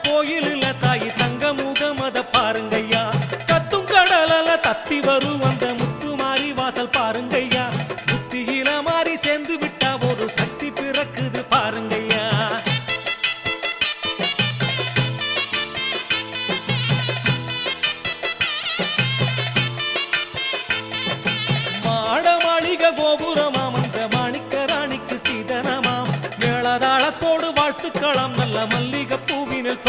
கோயிலில் தாயி தங்க முகம் அத பாருங்கய்யா கத்தும் கடல தத்தி வரும் அந்த முத்துமாரி வாசல் பாருங்கய்யா புத்தியில மாறி சேர்ந்து விட்டா ஒரு சக்தி பிறக்குது பாருங்கய்யா மாட மாளிகை கோபுரமாம் அந்த மாணிக்க ராணிக்கு சீதனமாம் மேளதாளத்தோடு வாழ்த்துக்களம் நல்ல மல்லிகை பூவினில்